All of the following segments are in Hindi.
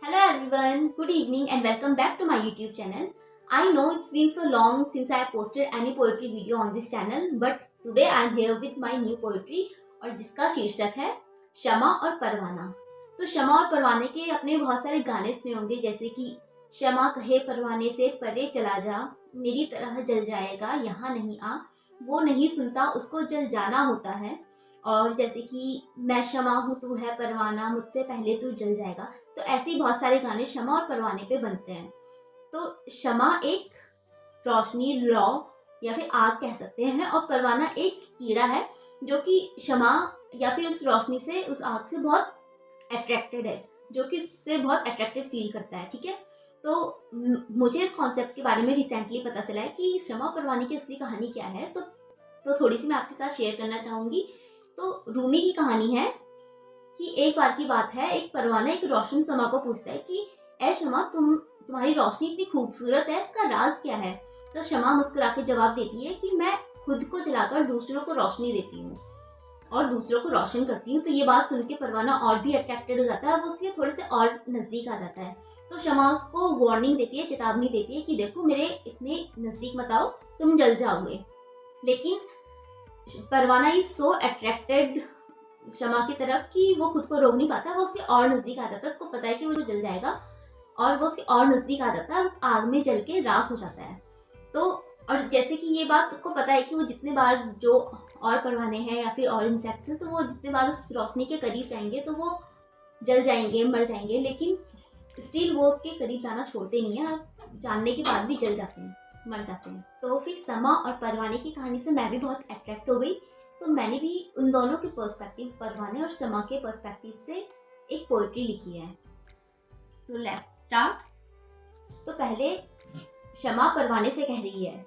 Hello everyone, good evening and welcome back to my YouTube channel. I know it's been so long since I posted any poetry video on this channel, but today I am here with my new poetry और जिसका शीर्षक है शमा और परवाना। तो शमा और परवाने के अपने बहुत सारे गाने सुने होंगे, जैसे कि शमा कहे परवाने से परे चला जा, मेरी तरह जल जाएगा यहाँ नहीं आ, वो नहीं सुनता उसको जल जाना होता है। और जैसे कि मैं शमा हूँ तू है परवाना, मुझसे पहले तू जल जाएगा। तो ऐसे ही बहुत सारे गाने शमा और परवाने पे बनते हैं। तो शमा एक रोशनी, लौ या फिर आग कह सकते हैं, और परवाना एक कीड़ा है जो कि शमा या फिर उस रोशनी से, उस आग से बहुत अट्रैक्टेड है, जो कि उससे बहुत अट्रैक्टेड फील करता है। ठीक है, तो मुझे इस कॉन्सेप्ट के बारे में रिसेंटली पता चला है कि शमा और परवाने की असली कहानी क्या है। तो थोड़ी सी मैं आपके साथ शेयर करना चाहूँगी। तो रूमी की कहानी है कि एक बार की बात है, एक परवाना एक रोशन शमा को पूछता है कि ए शमा, तुम्हारी रोशनी इतनी खूबसूरत है, इसका राज क्या है। तो शमा मुस्कुरा के जवाब देती है कि मैं खुद को जलाकर दूसरों को रोशनी देती हूँ और दूसरों को रोशन करती हूँ। तो ये बात सुन के परवाना और भी अट्रैक्टेड हो जाता है, वो उसके थोड़े से और नज़दीक आ जाता है। तो शमा उसको वार्निंग देती है, चेतावनी देती है कि देखो मेरे इतने नज़दीक मत आओ, तुम जल जाओगे। लेकिन परवाना इज सो अट्रैक्टेड शमा की तरफ कि वो खुद को रोक नहीं पाता, वो उसके और नज़दीक आ जाता है। उसको पता है कि वो जल जाएगा और वो उसके और नज़दीक आ जाता है, उस आग में जल के राख हो जाता है। तो और जैसे कि ये बात उसको पता है कि वो जितने बार जो और परवाने हैं या फिर और इंसेक्ट्स हैं, तो वो जितने बार उस रोशनी के करीब जाएंगे तो वो जल जाएंगे, मर जाएंगे, लेकिन स्टिल वो उसके करीब जाना छोड़ते नहीं है और जानने के बाद भी जल जाते हैं, मर जाते हैं। तो फिर शमा और परवाने की कहानी से मैं भी बहुत अट्रैक्ट हो गई। तो मैंने भी उन दोनों के पर्सपेक्टिव, परवाने और शमा के पर्सपेक्टिव से एक पोइट्री लिखी है। तो लेट्स स्टार्ट। तो पहले शमा परवाने से कह रही है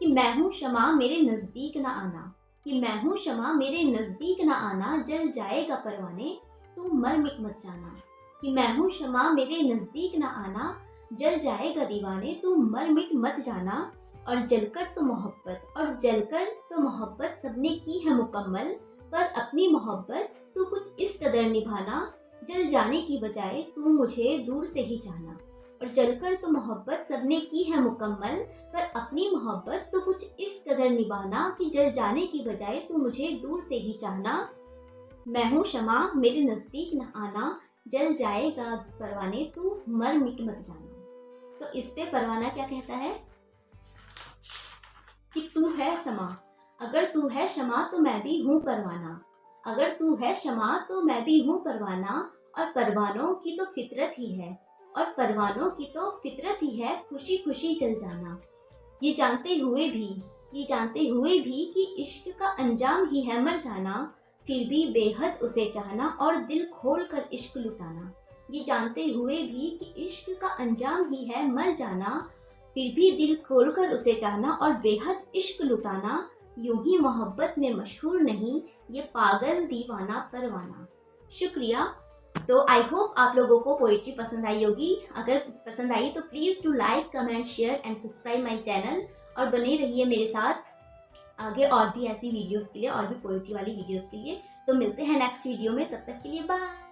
कि मैं हूँ शमा मेरे नज़दीक ना आना, कि मैं हूँ शमा मेरे नज़दीक ना आना, जल जाएगा परवाने तू मर मिट मत जाना। कि मैं हूँ शमा मेरे नज़दीक ना आना, जल जाएगा दीवाने तू मर मिट मत जाना। और जलकर तो मोहब्बत, और जलकर तो मोहब्बत सबने की है मुकम्मल, पर अपनी मोहब्बत तू कुछ इस कदर निभाना, जल जाने की बजाय तू मुझे दूर से ही चाहना। और जलकर तो मोहब्बत सबने की है मुकम्मल, पर अपनी मोहब्बत तो कुछ इस कदर निभाना, कि जल जाने की बजाय तू मुझे दूर से ही चाहना। मैं हूँ शमा मेरे नज़दीक न आना, जल जाएगा परवाने तू मर मिट मत जाना। तो इस पे परवाना क्या कहता है कि तू है शमा, अगर तू है शमा तो मैं भी हूँ परवाना, अगर तू है शमा तो मैं भी हूँ परवाना। और परवानों की तो फितरत ही है, और परवानों की तो फितरत ही है खुशी खुशी जल जाना। ये जानते हुए भी कि इश्क का अंजाम ही है मर जाना, फिर भी बेहद उसे चाहना और दिल खोल कर इश्क लुटाना। ये जानते हुए भी कि इश्क का अंजाम ही है मर जाना, फिर भी दिल खोलकर उसे चाहना और बेहद इश्क लुटाना। यूं ही मोहब्बत में मशहूर नहीं ये पागल दीवाना परवाना। शुक्रिया। तो आई होप आप लोगों को पोइट्री पसंद आई होगी। अगर पसंद आई तो please do like, comment, share and subscribe my channel, और बने रहिए मेरे साथ आगे और भी ऐसी वीडियोस के लिए, और भी पोइट्री वाली वीडियोस के लिए। तो मिलते हैं नेक्स्ट वीडियो में, तब तक के लिए बाय।